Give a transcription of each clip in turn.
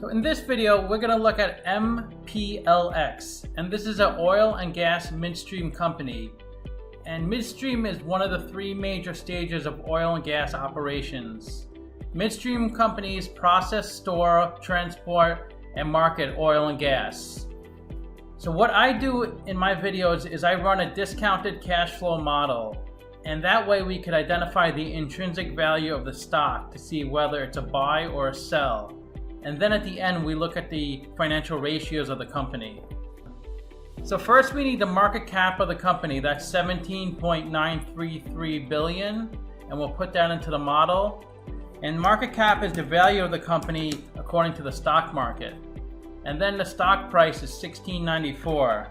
So in this video, we're going to look at MPLX, and this is an oil and gas midstream company. And midstream is one of the three major stages of oil and gas operations. Midstream companies process, store, transport, and market oil and gas. So what I do in my videos is I run a discounted cash flow model, and that way we could identify the intrinsic value of the stock to see whether it's a buy or a sell. And then at the end, we look at the financial ratios of the company. So first we need the market cap of the company. That's 17.933 billion, and we'll put that into the model. And market cap is the value of the company according to the stock market. And then the stock price is $16.94.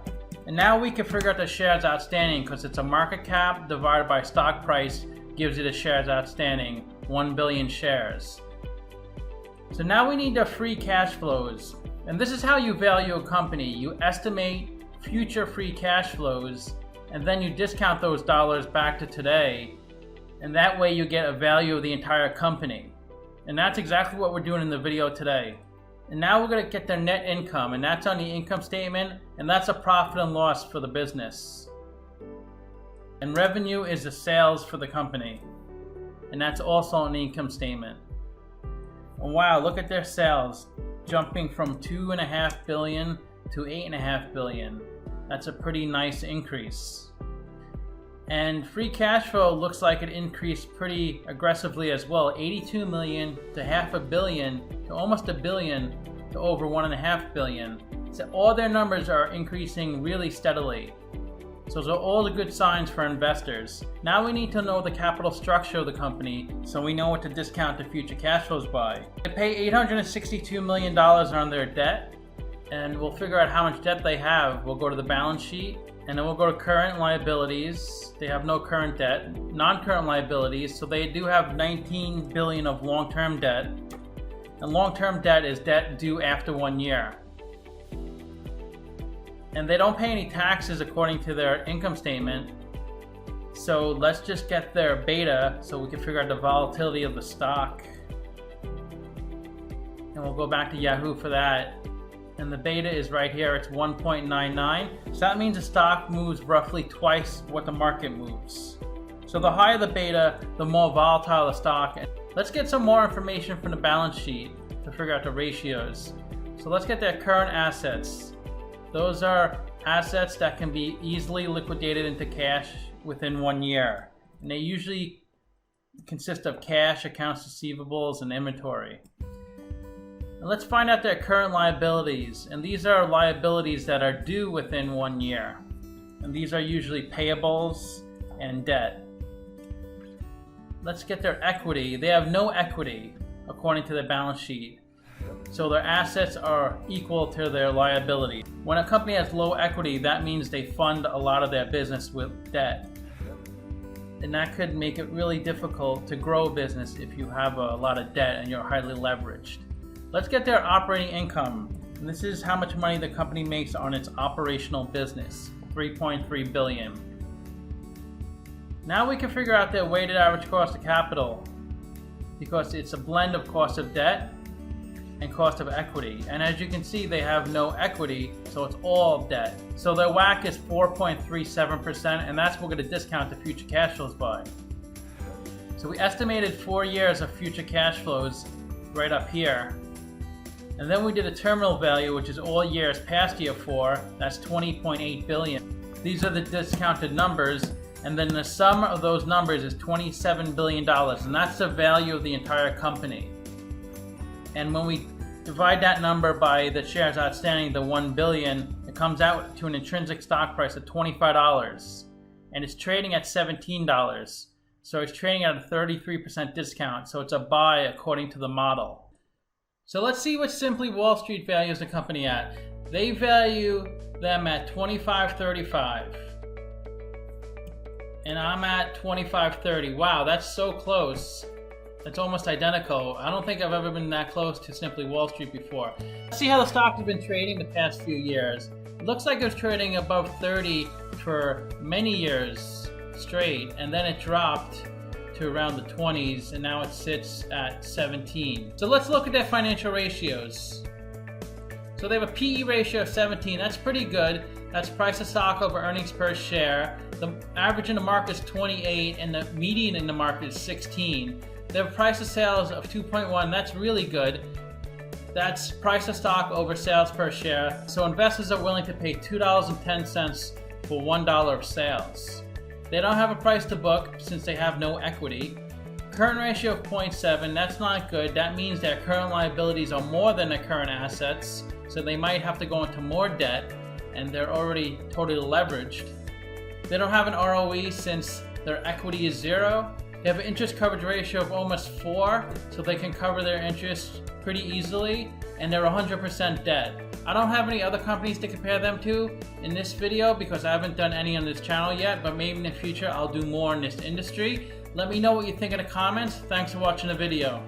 And now we can figure out the shares outstanding because it's a market cap divided by stock price gives you the shares outstanding, 1 billion shares. So now we need the free cash flows. And this is how you value a company. You estimate future free cash flows, and then you discount those dollars back to today. And that way you get a value of the entire company. And that's exactly what we're doing in the video today. And now we're going to get their net income, and that's on the income statement, and that's a profit and loss for the business. And revenue is the sales for the company, and that's also on the income statement. And wow, look at their sales, jumping from 2.5 billion to 8.5 billion. That's a pretty nice increase. And free cash flow looks like it increased pretty aggressively as well, 82 million to $500 million to almost $1 billion to over $1.5 billion. So all their numbers are increasing really steadily. So those are all the good signs for investors. Now we need to know the capital structure of the company so we know what to discount the future cash flows by. They pay $862 million on their debt, and we'll figure out how much debt they have. We'll go to the balance sheet, and then we'll go to current liabilities. They have no current debt. Non-current liabilities, so they do have 19 billion of long-term debt. And long-term debt is debt due after 1 year. And they don't pay any taxes according to their income statement. So let's just get their beta so we can figure out the volatility of the stock. And we'll go back to Yahoo for that. And the beta is right here, it's 1.99. So that means the stock moves roughly twice what the market moves. So the higher the beta, the more volatile the stock. Let's get some more information from the balance sheet to figure out the ratios. So let's get their current assets. Those are assets that can be easily liquidated into cash within 1 year. And they usually consist of cash, accounts receivables, and inventory. And let's find out their current liabilities. And these are liabilities that are due within 1 year. And these are usually payables and debt. Let's get their equity. They have no equity according to the balance sheet. So their assets are equal to their liability. When a company has low equity, that means they fund a lot of their business with debt. And that could make it really difficult to grow a business if you have a lot of debt and you're highly leveraged. Let's get their operating income. And this is how much money the company makes on its operational business, 3.3 billion. Now we can figure out their weighted average cost of capital, because it's a blend of cost of debt and cost of equity. And as you can see, they have no equity, so it's all debt. So their WACC is 4.37%, and that's what we're going to discount the future cash flows by. So we estimated 4 years of future cash flows right up here. And then we did a terminal value, which is all years past year 4. That's 20.8 billion. These are the discounted numbers, and then the sum of those numbers is $27 billion, and that's the value of the entire company. And when we divide that number by the shares outstanding, the 1 billion, it comes out to an intrinsic stock price of $25. And it's trading at $17. So it's trading at a 33% discount. So it's a buy according to the model. So let's see what Simply Wall Street values the company at. They value them at $25.35. And I'm at $25.30. Wow, that's so close. It's almost identical. I don't think I've ever been that close to Simply Wall Street before. Let's see how the stock has been trading the past few years. It looks like it was trading above 30 for many years straight, and then it dropped to around the 20s, and now it sits at 17. So let's look at their financial ratios. So they have a PE ratio of 17. That's pretty good. That's price of stock over earnings per share. The average in the market is 28, and the median in the market is 16. They have a price of sales of 2.1. That's really good. That's price of stock over sales per share. So investors are willing to pay $2.10 for $1 of sales. They don't have a price to book since they have no equity. Current ratio of 0.7. That's not good. That means their current liabilities are more than their current assets. So they might have to go into more debt, and they're already totally leveraged. They don't have an ROE since their equity is 0. They have an interest coverage ratio of almost 4, so they can cover their interest pretty easily, and they're 100% debt. I don't have any other companies to compare them to in this video because I haven't done any on this channel yet, but maybe in the future I'll do more in this industry. Let me know what you think in the comments. Thanks for watching the video.